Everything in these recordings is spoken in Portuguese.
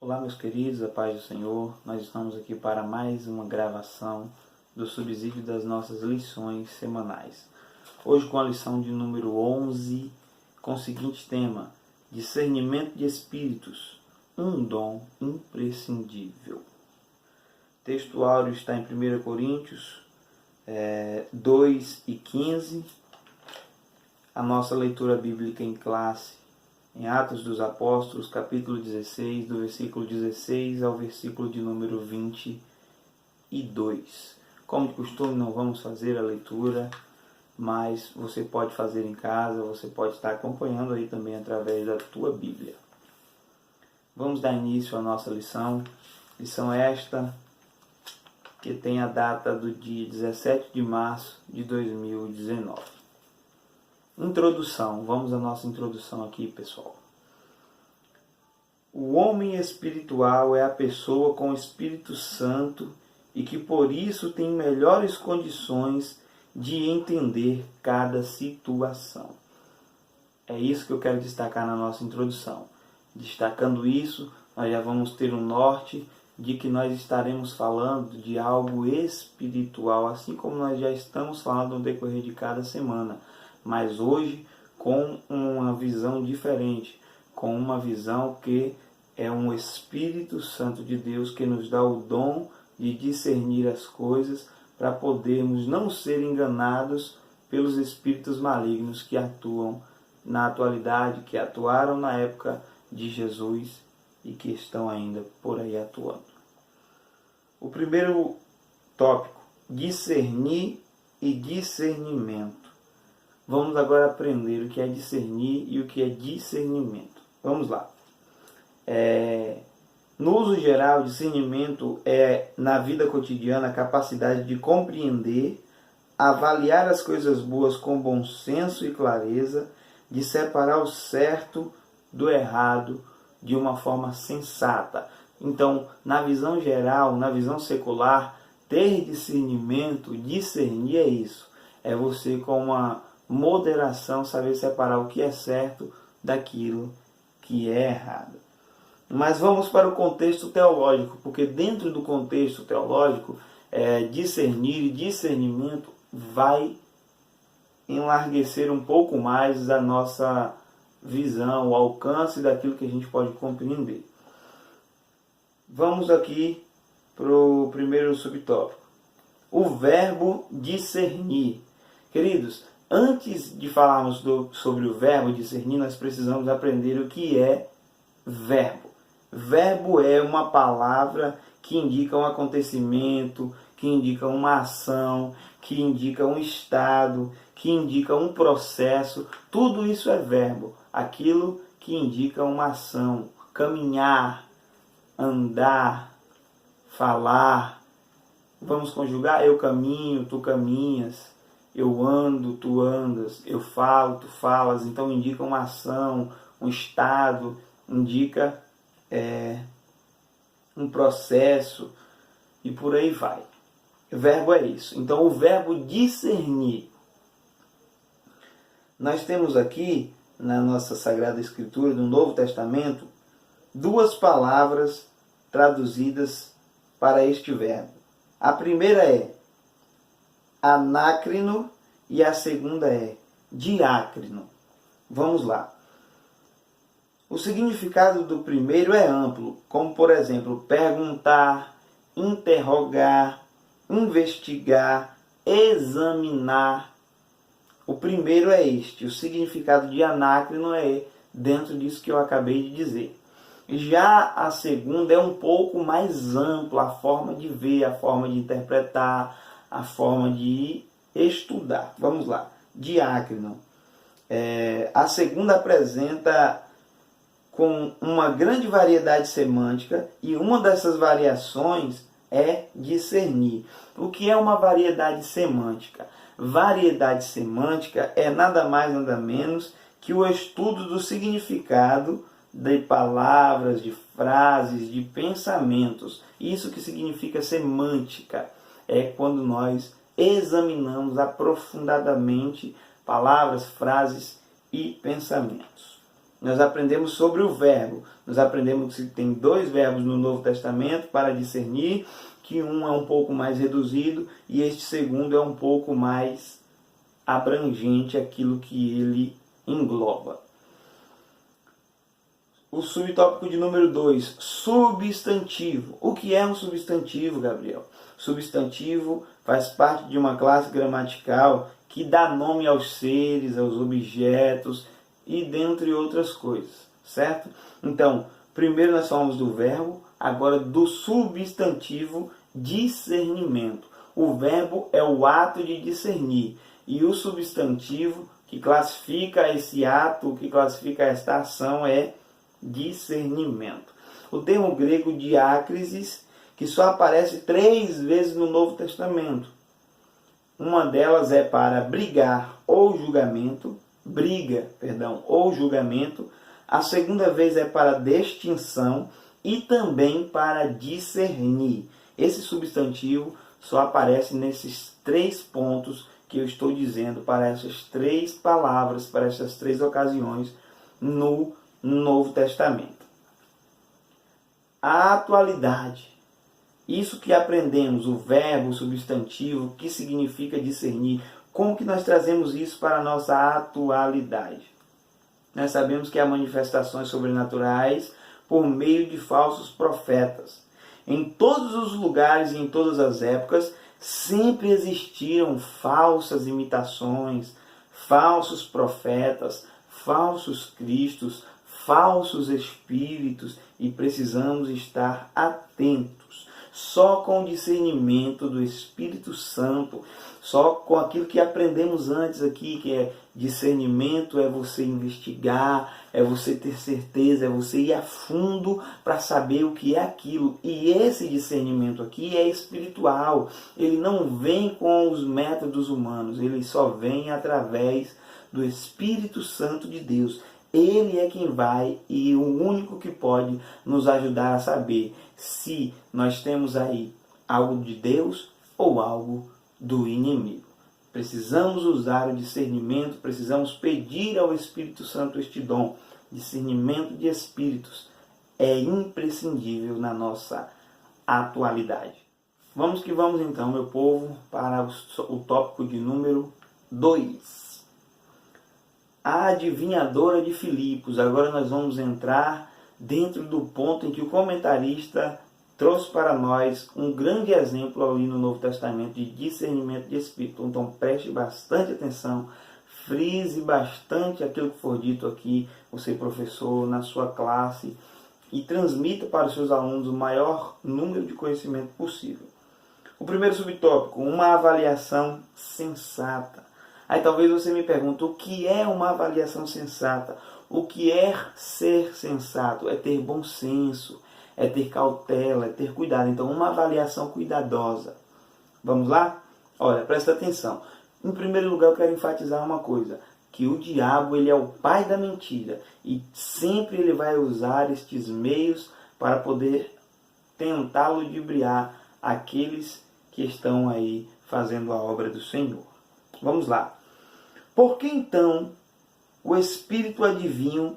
Olá, meus queridos, a paz do Senhor. Nós estamos aqui para mais uma gravação do subsídio das nossas lições semanais. Hoje com a lição de número 11, com o seguinte tema: discernimento de espíritos, um dom imprescindível. O texto áureo está em 1 Coríntios 2 e 15. A nossa leitura bíblica em classe em Atos dos Apóstolos, capítulo 16, do versículo 16 ao versículo de número 22. Como de costume, não vamos fazer a leitura, mas você pode fazer em casa, você pode estar acompanhando aí também através da tua Bíblia. Vamos dar início à nossa lição. Lição esta que tem a data do dia 17 de março de 2019. Introdução. Vamos à nossa introdução aqui, pessoal. O homem espiritual é a pessoa com o Espírito Santo e que por isso tem melhores condições de entender cada situação. É isso que eu quero destacar na nossa introdução. Destacando isso, nós já vamos ter um norte de que nós estaremos falando de algo espiritual, assim como nós já estamos falando no decorrer de cada semana. Mas hoje com uma visão diferente, com uma visão que é um Espírito Santo de Deus que nos dá o dom de discernir as coisas para podermos não ser enganados pelos espíritos malignos que atuam na atualidade, que atuaram na época de Jesus e que estão ainda por aí atuando. O primeiro tópico: discernir e discernimento. Vamos agora aprender o que é discernir e o que é discernimento. Vamos lá. No uso geral, discernimento é, na vida cotidiana, a capacidade de compreender, avaliar as coisas boas com bom senso e clareza, de separar o certo do errado de uma forma sensata. Então, na visão geral, na visão secular, ter discernimento, discernir é isso. É você com uma moderação saber separar o que é certo daquilo que é errado. Mas vamos para o contexto teológico, porque dentro do contexto teológico, discernir e discernimento vai enlarguecer um pouco mais a nossa visão, o alcance daquilo que a gente pode compreender. Vamos aqui para o primeiro subtópico: o verbo discernir. Queridos, antes de falarmos sobre o verbo discernir, nós precisamos aprender o que é verbo. Verbo é uma palavra que indica um acontecimento, que indica uma ação, que indica um estado, que indica um processo. Tudo isso é verbo. Aquilo que indica uma ação, caminhar, andar, falar. Vamos conjugar: eu caminho, tu caminhas. Eu ando, tu andas. Eu falo, tu falas. Então indica uma ação, um estado, indica um processo e por aí vai. O verbo é isso. Então o verbo discernir. Nós temos aqui na nossa Sagrada Escritura do Novo Testamento duas palavras traduzidas para este verbo. A primeira é anácrino e a segunda é diácrino. Vamos lá. O significado do primeiro é amplo, como por exemplo, perguntar, interrogar, investigar, examinar. O primeiro é este. O significado de anácrino é dentro disso que eu acabei de dizer. Já a segunda é um pouco mais ampla, a forma de ver, a forma de interpretar, a forma de estudar. Vamos lá. Diácrino. A segunda apresenta com uma grande variedade semântica e uma dessas variações é discernir. O que é uma variedade semântica? Variedade semântica é nada mais nada menos que o estudo do significado de palavras, de frases, de pensamentos. Isso que significa semântica. É quando nós examinamos aprofundadamente palavras, frases e pensamentos. nós aprendemos sobre o verbo. Nós aprendemos que tem 2 verbos no Novo Testamento para discernir, que um é um pouco mais reduzido e este segundo é um pouco mais abrangente, aquilo que ele engloba. O subtópico de número 2, substantivo. O que é um substantivo, Gabriel? Substantivo faz parte de uma classe gramatical que dá nome aos seres, aos objetos e dentre outras coisas, certo? Então, primeiro nós falamos do verbo, agora do substantivo discernimento. O verbo é o ato de discernir e o substantivo que classifica esse ato, que classifica esta ação é discernimento. O termo grego diácrisis, que só aparece 3 vezes no Novo Testamento. Uma delas é para brigar ou julgamento, ou julgamento. A segunda vez é para distinção e também para discernir. Esse substantivo só aparece nesses 3 pontos que eu estou dizendo, para essas 3 palavras, para essas 3 ocasiões no Novo Testamento. A atualidade. Isso que aprendemos, o verbo, o substantivo, o que significa discernir, como que nós trazemos isso para a nossa atualidade? Nós sabemos que há manifestações sobrenaturais por meio de falsos profetas. Em todos os lugares e em todas as épocas, sempre existiram falsas imitações, falsos profetas, falsos cristos, falsos espíritos, e precisamos estar atentos. Só com o discernimento do Espírito Santo, só com aquilo que aprendemos antes aqui, que é discernimento, é você investigar, é você ter certeza, é você ir a fundo para saber o que é aquilo. E esse discernimento aqui é espiritual, ele não vem com os métodos humanos, ele só vem através do Espírito Santo de Deus. Ele é quem vai e o único que pode nos ajudar a saber se nós temos aí algo de Deus ou algo do inimigo. Precisamos usar o discernimento, precisamos pedir ao Espírito Santo este dom. Discernimento de espíritos é imprescindível na nossa atualidade. Vamos que vamos então, meu povo, para o tópico de número 2. A adivinhadora de Filipos. Agora nós vamos entrar dentro do ponto em que o comentarista trouxe para nós um grande exemplo ali no Novo Testamento de discernimento de espírito. Então preste bastante atenção, frise bastante aquilo que for dito aqui, você professor, na sua classe, e transmita para os seus alunos o maior número de conhecimento possível. O primeiro subtópico, uma avaliação sensata. Aí talvez você me pergunte, o que é uma avaliação sensata? O que é ser sensato? É ter bom senso, é ter cautela, é ter cuidado. Então, uma avaliação cuidadosa. Vamos lá? Olha, presta atenção. Em primeiro lugar, eu quero enfatizar uma coisa, que o diabo ele é o pai da mentira e sempre ele vai usar estes meios para poder tentar ludibriar aqueles que estão aí fazendo a obra do Senhor. Vamos lá. Por que então o espírito adivinho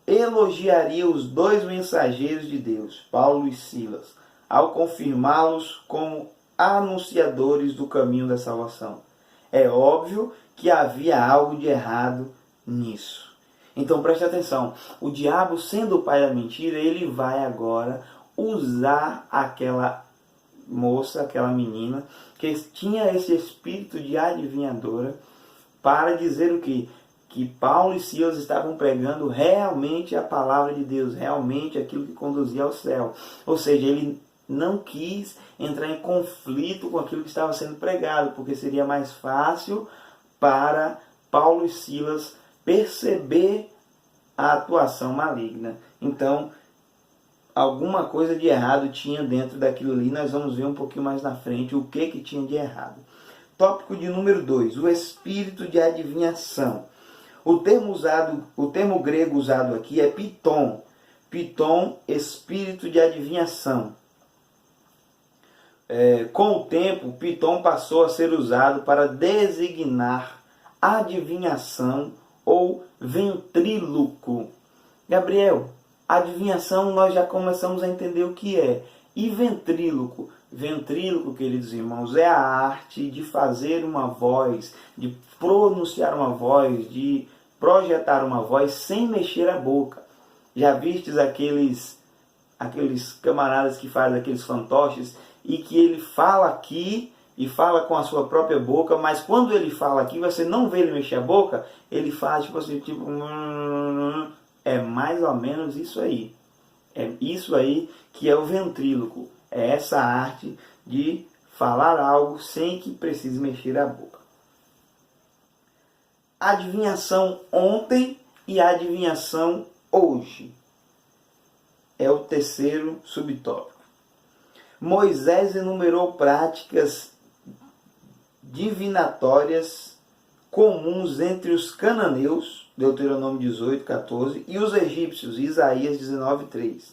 elogiaria os 2 mensageiros de Deus, Paulo e Silas, ao confirmá-los como anunciadores do caminho da salvação? É óbvio que havia algo de errado nisso. Então preste atenção, o diabo, sendo o pai da mentira, ele vai agora usar aquela moça, aquela menina, que tinha esse espírito de adivinhadora, para dizer o quê? Que Paulo e Silas estavam pregando realmente a palavra de Deus, realmente aquilo que conduzia ao céu. Ou seja, ele não quis entrar em conflito com aquilo que estava sendo pregado, porque seria mais fácil para Paulo e Silas perceber a atuação maligna. Então, alguma coisa de errado tinha dentro daquilo ali. Nós vamos ver um pouquinho mais na frente o que tinha de errado. Tópico de número 2, o espírito de adivinhação. O termo grego usado aqui é piton. Piton, espírito de adivinhação. Com o tempo, piton passou a ser usado para designar adivinhação ou ventríloco. Gabriel, adivinhação nós já começamos a entender o que é. E ventríloco? Ventríloco, queridos irmãos, é a arte de fazer uma voz, de pronunciar uma voz, de projetar uma voz sem mexer a boca. Já vistes aqueles camaradas que fazem aqueles fantoches e que ele fala aqui e fala com a sua própria boca, mas quando ele fala aqui, você não vê ele mexer a boca, ele faz tipo assim, tipo... É mais ou menos isso aí. É isso aí que é o ventríloco. É essa arte de falar algo sem que precise mexer a boca. Adivinhação ontem e adivinhação hoje. É o terceiro subtópico. Moisés enumerou práticas divinatórias comuns entre os cananeus, Deuteronômio 18, 14, e os egípcios, Isaías 19, 3,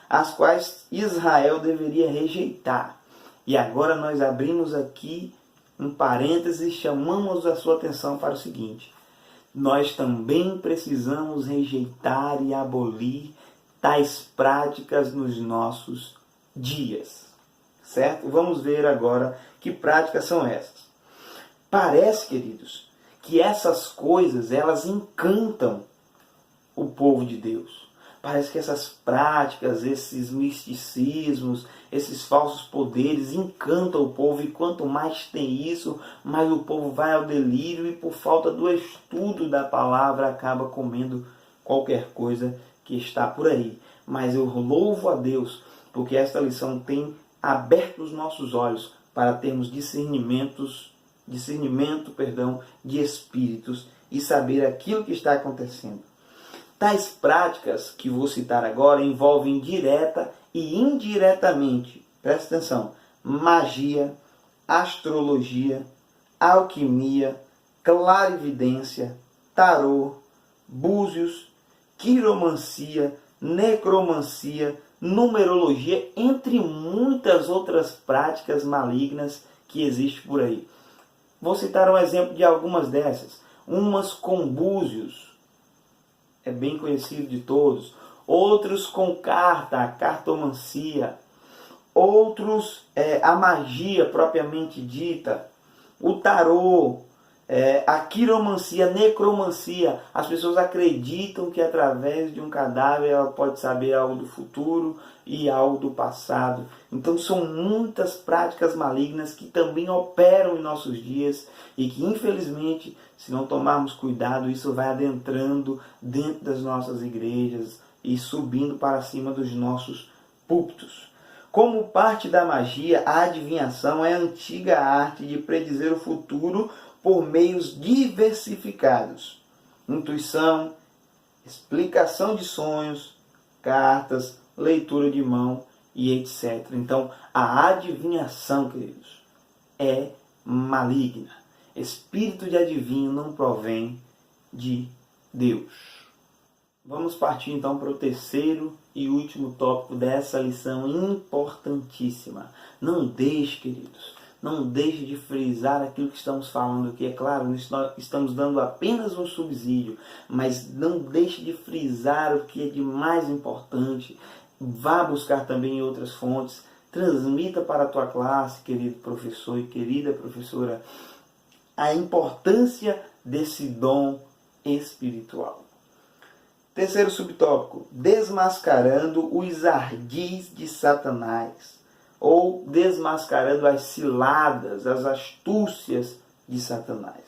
as quais Israel deveria rejeitar. E agora nós abrimos aqui um parêntese e chamamos a sua atenção para o seguinte: nós também precisamos rejeitar e abolir tais práticas nos nossos dias. Certo? Vamos ver agora que práticas são essas. Parece, queridos, que essas coisas, elas encantam o povo de Deus. Parece que essas práticas, esses misticismos, esses falsos poderes encantam o povo. E quanto mais tem isso, mais o povo vai ao delírio e por falta do estudo da palavra acaba comendo qualquer coisa que está por aí. Mas eu louvo a Deus porque esta lição tem aberto os nossos olhos para termos discernimento de espíritos e saber aquilo que está acontecendo. Tais práticas que vou citar agora envolvem direta e indiretamente, presta atenção, magia, astrologia, alquimia, clarividência, tarô, búzios, quiromancia, necromancia, numerologia, entre muitas outras práticas malignas que existem por aí. Vou citar um exemplo de algumas dessas. Umas com búzios, é bem conhecido de todos. Outros com carta, a cartomancia. Outros, a magia propriamente dita. O tarô, a quiromancia, a necromancia. As pessoas acreditam que através de um cadáver ela pode saber algo do futuro e algo do passado. Então são muitas práticas malignas que também operam em nossos dias e que infelizmente, se não tomarmos cuidado, isso vai adentrando dentro das nossas igrejas e subindo para cima dos nossos púlpitos. Como parte da magia, a adivinhação é a antiga arte de predizer o futuro por meios diversificados. Intuição, explicação de sonhos, cartas, leitura de mão e etc. Então, a adivinhação, queridos, é maligna. Espírito de adivinho não provém de Deus. Vamos partir então para o terceiro e último tópico dessa lição importantíssima. Não deixe, queridos, não deixe de frisar aquilo que estamos falando aqui. É claro, nós estamos dando apenas um subsídio, mas não deixe de frisar o que é de mais importante. Vá buscar também em outras fontes. Transmita para a tua classe, querido professor e querida professora, a importância desse dom espiritual. Terceiro subtópico, desmascarando os ardis de Satanás, ou desmascarando as ciladas, as astúcias de Satanás.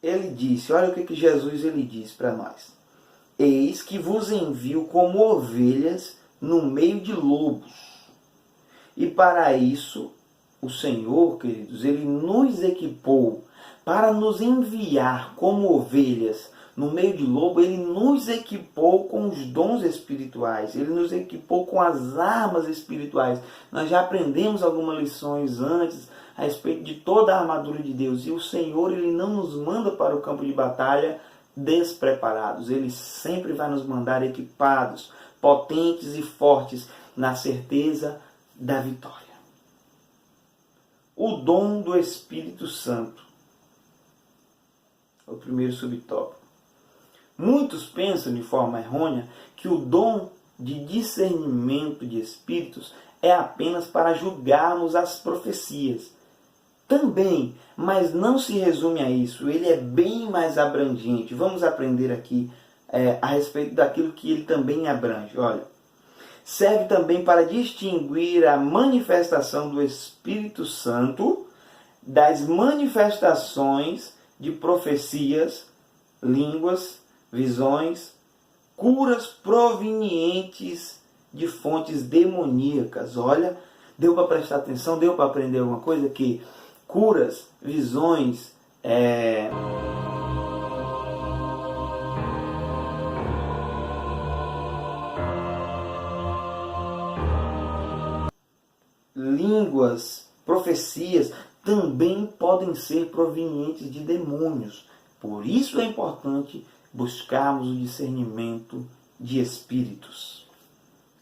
Ele disse, olha o que Jesus ele diz para nós. Eis que vos envio como ovelhas no meio de lobos. E para isso, o Senhor, queridos, ele nos equipou para nos enviar como ovelhas no meio de lobo. Ele nos equipou com os dons espirituais. Ele nos equipou com as armas espirituais. Nós já aprendemos algumas lições antes a respeito de toda a armadura de Deus. E o Senhor, ele não nos manda para o campo de batalha despreparados. Ele sempre vai nos mandar equipados, potentes e fortes, na certeza da vitória. O dom do Espírito Santo. o primeiro subtópico. Muitos pensam de forma errônea que o dom de discernimento de espíritos é apenas para julgarmos as profecias. Também, mas não se resume a isso, ele é bem mais abrangente. Vamos aprender aqui a respeito daquilo que ele também abrange. Olha, serve também para distinguir a manifestação do Espírito Santo das manifestações de profecias, línguas, visões, curas provenientes de fontes demoníacas. Olha, deu para prestar atenção, deu para aprender alguma coisa? Que curas, visões, línguas, profecias, também podem ser provenientes de demônios. Por isso é importante buscarmos o discernimento de espíritos.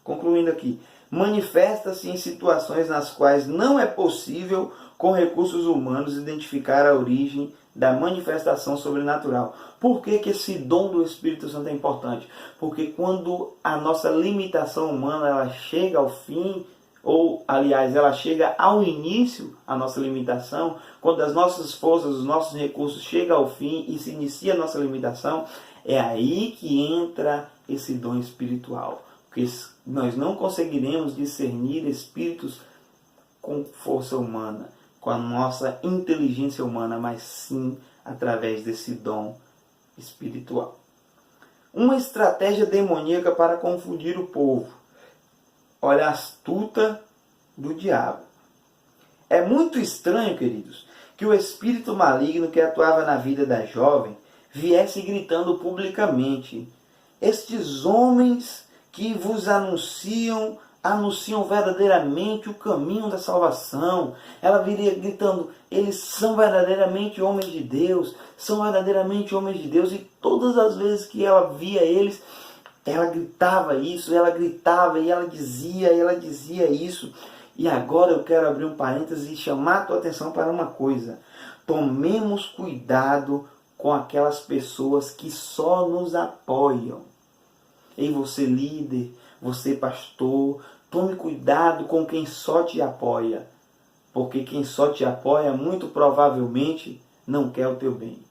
Concluindo aqui, manifesta-se em situações nas quais não é possível, com recursos humanos, identificar a origem da manifestação sobrenatural. Por que esse dom do Espírito Santo é importante? Porque quando a nossa limitação humana ela chega ao fim, ou aliás, ela chega ao início, a nossa limitação, quando as nossas forças, os nossos recursos chegam ao fim e se inicia a nossa limitação, é aí que entra esse dom espiritual. Porque nós não conseguiremos discernir espíritos com força humana, com a nossa inteligência humana, mas sim através desse dom espiritual. Uma estratégia demoníaca para confundir o povo. Olha a astuta do diabo. É muito estranho, queridos, que o espírito maligno que atuava na vida da jovem viesse gritando publicamente: estes homens que vos anunciam verdadeiramente o caminho da salvação. Ela viria gritando: eles são verdadeiramente homens de Deus, são verdadeiramente homens de Deus. E todas as vezes que ela via eles, ela gritava isso, ela gritava e ela dizia isso. E agora eu quero abrir um parêntese e chamar a tua atenção para uma coisa. Tomemos cuidado com aquelas pessoas que só nos apoiam. Ei, você líder, você pastor, tome cuidado com quem só te apoia. Porque quem só te apoia, muito provavelmente, não quer o teu bem.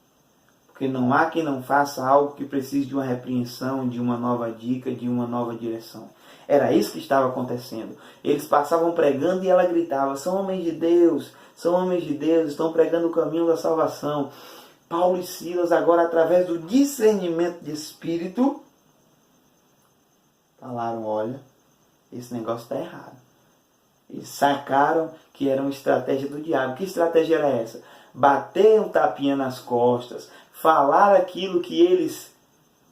Porque não há quem não faça algo que precise de uma repreensão, de uma nova dica, de uma nova direção. Era isso que estava acontecendo. Eles passavam pregando e ela gritava: são homens de Deus, estão pregando o caminho da salvação. Paulo e Silas, agora através do discernimento de espírito, falaram: olha, esse negócio está errado. Eles sacaram que era uma estratégia do diabo. Que estratégia era essa? Bater um tapinha nas costas, falar aquilo que eles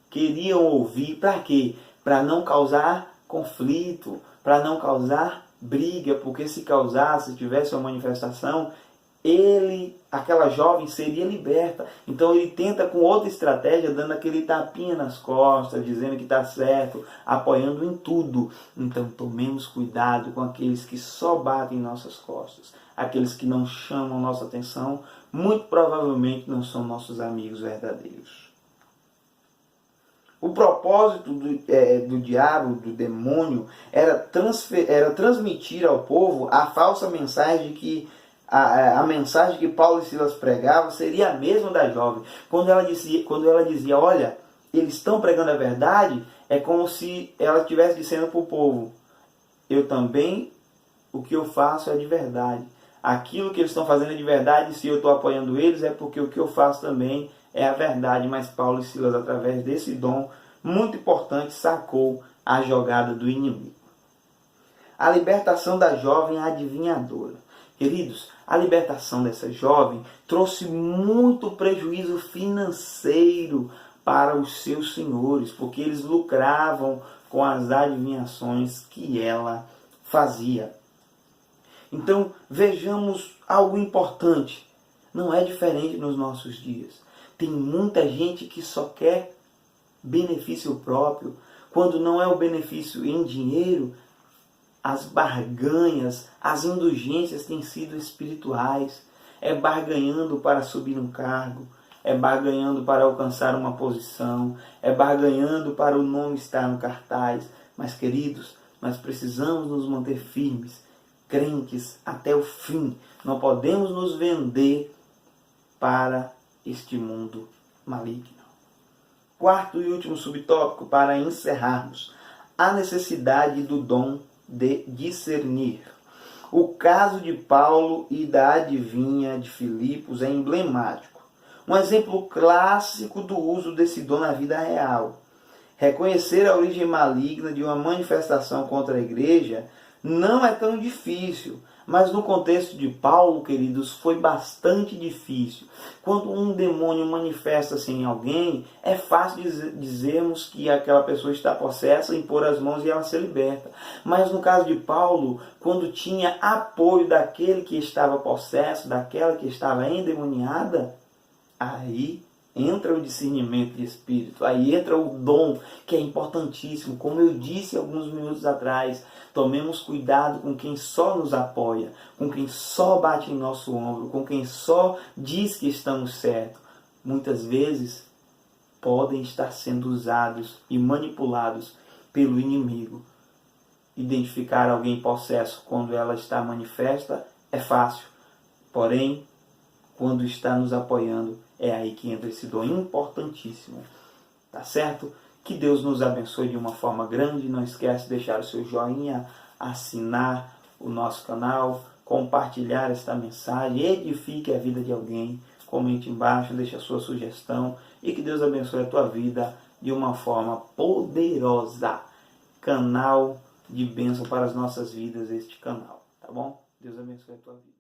queriam ouvir. Para quê? Para não causar conflito, para não causar briga, porque se causasse, se tivesse uma manifestação, aquela jovem seria liberta. Então ele tenta com outra estratégia, dando aquele tapinha nas costas, dizendo que está certo, apoiando em tudo. Então tomemos cuidado com aqueles que só batem em nossas costas. Aqueles que não chamam nossa atenção, muito provavelmente não são nossos amigos verdadeiros. O propósito do diabo, do demônio, era transmitir ao povo a falsa mensagem de que a mensagem que Paulo e Silas pregavam seria a mesma da jovem. Quando ela dizia, olha, eles estão pregando a verdade, é como se ela estivesse dizendo para o povo: eu também, o que eu faço é de verdade. Aquilo que eles estão fazendo é de verdade, se eu estou apoiando eles é porque o que eu faço também é a verdade. Mas Paulo e Silas, através desse dom muito importante, sacou a jogada do inimigo. A libertação da jovem adivinhadora. Queridos, a libertação dessa jovem trouxe muito prejuízo financeiro para os seus senhores, porque eles lucravam com as adivinhações que ela fazia. Então, vejamos algo importante. Não é diferente nos nossos dias. Tem muita gente que só quer benefício próprio. Quando não é o benefício em dinheiro, as barganhas, as indulgências têm sido espirituais. É barganhando para subir um cargo, é barganhando para alcançar uma posição, é barganhando para o nome estar no cartaz. Mas, queridos, nós precisamos nos manter firmes, crentes até o fim. Não podemos nos vender para este mundo maligno. Quarto e último subtópico para encerrarmos: a necessidade do dom de discernir. O caso de Paulo e da adivinha de Filipos é emblemático. Um exemplo clássico do uso desse dom na vida real. Reconhecer a origem maligna de uma manifestação contra a igreja não é tão difícil, mas no contexto de Paulo, queridos, foi bastante difícil. Quando um demônio manifesta-se em alguém, é fácil dizermos que aquela pessoa está possessa, impor as mãos e ela se liberta. Mas no caso de Paulo, quando tinha apoio daquele que estava possesso, daquela que estava endemoniada, aí entra o discernimento de espírito, aí entra o dom, que é importantíssimo. Como eu disse alguns minutos atrás, tomemos cuidado com quem só nos apoia, com quem só bate em nosso ombro, com quem só diz que estamos certos. Muitas vezes podem estar sendo usados e manipulados pelo inimigo. Identificar alguém possesso quando ela está manifesta é fácil, porém, quando está nos apoiando, é aí que entra esse dom importantíssimo. Tá certo? Que Deus nos abençoe de uma forma grande. Não esquece de deixar o seu joinha, assinar o nosso canal, compartilhar esta mensagem, edifique a vida de alguém. Comente embaixo, deixe a sua sugestão e que Deus abençoe a tua vida de uma forma poderosa. Canal de bênção para as nossas vidas, este canal. Tá bom? Deus abençoe a tua vida.